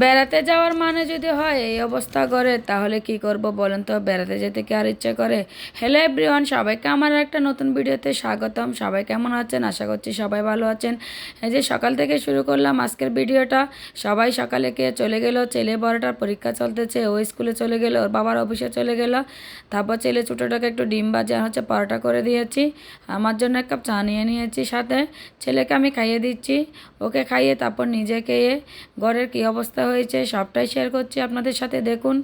বেড়াতে যাওয়ার মানে যদি হয় এই অবস্থা করে তাহলে কি করব বলেন তো? বেড়াতে যেতে কি আর ইচ্ছে করে? হ্যালো এভরিওয়ান, সবাইকে আমার একটা নতুন ভিডিওতে স্বাগতম। সবাই কেমন আছেন? আশা করছি সবাই ভালো আছেন। এই যে সকাল থেকে শুরু করলাম আজকের ভিডিওটা। সবাই সকালে কে চলে গেল, ছেলে বড়টার পরীক্ষা চলতেছে, ও স্কুলে চলে গেল, ওর বাবার অফিসে চলে গেল। তারপর ছেলে ছোটোটাকে একটু ডিম ভাজা পরোটা করে দিয়েছি, আমার জন্য এক কাপ চা নিয়ে নিয়েছি সাথে। ছেলেকে আমি খাইয়ে দিচ্ছি, ওকে খাইয়ে তারপর নিজে খেয়ে ঘরের কী অবস্থা হয়েছে সবটাই শেয়ার করছি আপনাদের সাথে, দেখুন।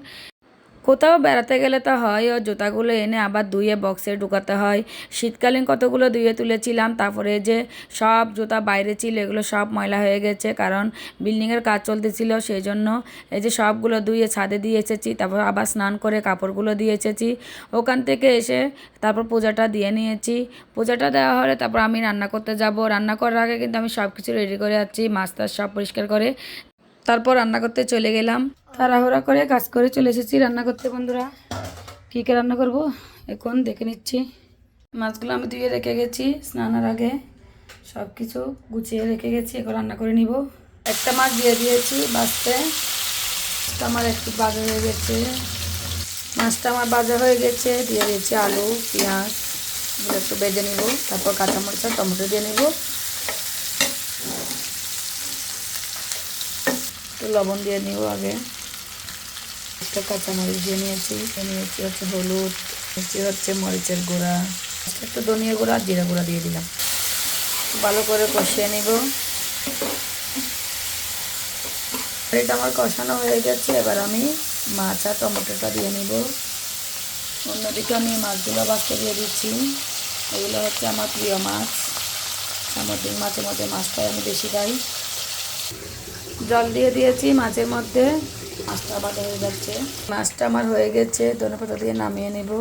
কোথাও বেড়াতে গেলে তো হয় ও জুতাগুলো এনে আবার ধুয়ে বক্সে ঢুকাতে হয়। শীতকালীন কতগুলো ধুয়ে তুলেছিলাম, তারপরে যে সব জুতা বাইরে ছিল এগুলো সব ময়লা হয়ে গেছে, কারণ বিল্ডিংয়ের কাজ চলতেছিল, সেই জন্য এই যে সবগুলো ধুয়ে ছাদে দিয়ে এসেছি। তারপর আবার স্নান করে কাপড়গুলো দিয়ে এসেছি। ওখান থেকে এসে তারপর পূজাটা দিয়ে নিয়েছি। পূজাটা দেওয়া হলে তারপর আমি রান্না করতে যাব। রান্না করার আগে কিন্তু আমি সব কিছু রেডি করে যাচ্ছি, মাছ টাছ সব পরিষ্কার করে তারপর রান্না করতে চলে গেলাম। তাড়াহুড়া করে কাজ করে চলে এসেছি রান্না করতে। বন্ধুরা, কী কী রান্না করব এখন দেখে নিচ্ছি। মাছগুলো আমি ধুয়ে রেখে গেছি, স্নানের আগে সব কিছু গুছিয়ে রেখে গেছি, এখন রান্না করে নিব। একটা মাছ দিয়ে দিয়েছি বাছতে, মাছটা আমার একটু ভাজা হয়ে গেছে। মাছটা আমার ভাজা হয়ে গেছে, দিয়ে দিয়েছি আলু পেঁয়াজ, এগুলো একটু বেজে নিব। তারপর কাঁচামরিচ আর টমেটো দিয়ে নিব, একটু লবণ দিয়ে নিব আগে। একটা কাঁচামরিচ দিয়ে নিয়েছি হচ্ছে হলুদ, নিয়েছি হচ্ছে মরিচের গুঁড়া, একটু ধনিয়া গুঁড়া আর জিরা গুঁড়া দিয়ে দিলাম। ভালো করে কষিয়ে নিব। এটা আমার কষানো হয়ে গেছে, এবার আমি মাছ আর টমেটোটা দিয়ে নিব। অন্যদিকে আমি মাছগুলো ভাজতে দিয়ে দিচ্ছি। এগুলো হচ্ছে আমার প্রিয় মাছ, সামুদ্রিক মাছের মধ্যে মাছটাই আমি বেশি খাই। জল দিয়ে দিয়েছি মাছের মধ্যে, মাছটা ভাজা হয়ে যাচ্ছে। মাছটা আমার হয়ে গেছে, ধনেপাতা দিয়ে নামিয়ে নেব।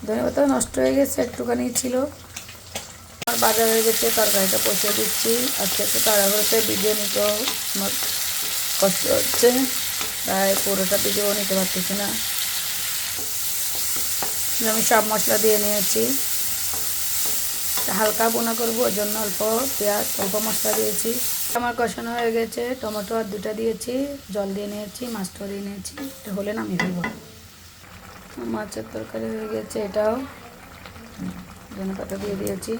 ধনেপাতা নষ্ট হয়ে গেছে, একটুখানি ছিল। আমার ভাজা হয়ে গেছে, তরকারিটা বসিয়ে দিচ্ছি। আজকে একটু তাড়াহুড়োতে ভিডিও নিতেও আমার কষ্ট হচ্ছে, তাই পুরোটা ভিডিও নিতে পারতেছি না। আমি সব মশলা দিয়ে নিয়েছি, হালকা বোনা করবো, ওর জন্য অল্প পেঁয়াজ অল্প মশলা দিয়েছি। আমার কষানো হয়ে গেছে, টমেটো আর দুটা দিয়েছি, জল দিয়ে নিয়েছি, মাছটাও দিয়ে নিয়েছি। এটা হলে নামিয়ে দেবো। মাছের তরকারি হয়ে গেছে, এটাও ধনেপাতা দিয়ে দিয়েছি।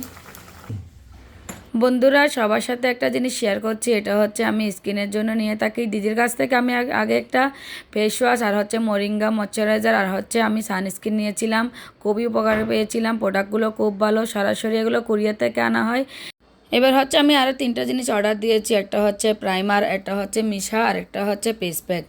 বন্ধুরা, সবার সাথে একটা জিনিস শেয়ার করছি, এটা হচ্ছে আমি স্কিনের জন্য নিয়ে থাকি। দিদির কাছ থেকে আমি আগে একটা ফেস ওয়াশ আর হচ্ছে মোরিঙ্গা ময়শ্চারাইজার আর হচ্ছে আমি সানস্ক্রিন নিয়েছিলাম, খুবই উপকার পেয়েছিলাম। প্রোডাক্টগুলো খুব ভালো, সরাসরি এগুলো কুরিয়ার থেকে আনা হয়। এবার হচ্ছে আমি আরও 3টা জিনিস অর্ডার দিয়েছি, একটা হচ্ছে প্রাইমার, একটা হচ্ছে মিশা আর একটা হচ্ছে ফেস প্যাক।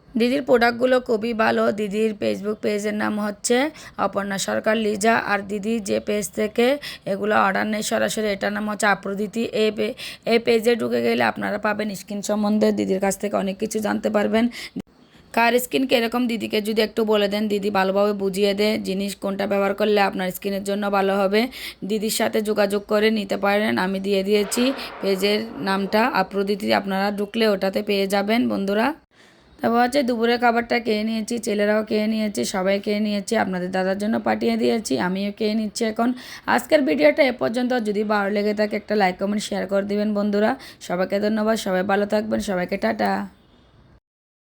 দিদির প্রোডাক্টগুলো খুবই ভালো। দিদির ফেসবুক পেজের নাম হচ্ছে অপর্ণা সরকার লিজা, আর দিদি যে পেজ থেকে এগুলো অর্ডার নেই সরাসরি, এটার নাম হচ্ছে আপ্রদিতি। এই পেজে ঢুকে গেলে আপনারা পাবেন স্কিন সম্বন্ধে, দিদির কাছ থেকে অনেক কিছু জানতে পারবেন। কার স্কিন কীরকম দিদিকে যদি একটু বলে দেন, দিদি ভালোভাবে বুঝিয়ে দেয় জিনিস কোনটা ব্যবহার করলে আপনার স্কিনের জন্য ভালো হবে। দিদির সাথে যোগাযোগ করে নিতে পারেন, আমি দিয়ে দিয়েছি পেজের নামটা আপ্রদিতি, আপনারা ঢুকলে ওটাতে পেয়ে যাবেন। বন্ধুরা, তারপর হচ্ছে দুপুরের খাবারটা খেয়ে নিয়েছি, ছেলেরাও খেয়ে নিয়েছে, সবাই খেয়ে নিয়েছে, আপনাদের দাদার জন্য পাঠিয়ে দিয়েছি, আমিও খেয়ে নিচ্ছি এখন। আজকের ভিডিওটা এ পর্যন্ত। যদি ভালো লেগে থাকে একটা লাইক কমেন্ট শেয়ার করে দিবেন বন্ধুরা। সবাইকে ধন্যবাদ, সবাই ভালো থাকবেন, সবাইকে টাটা।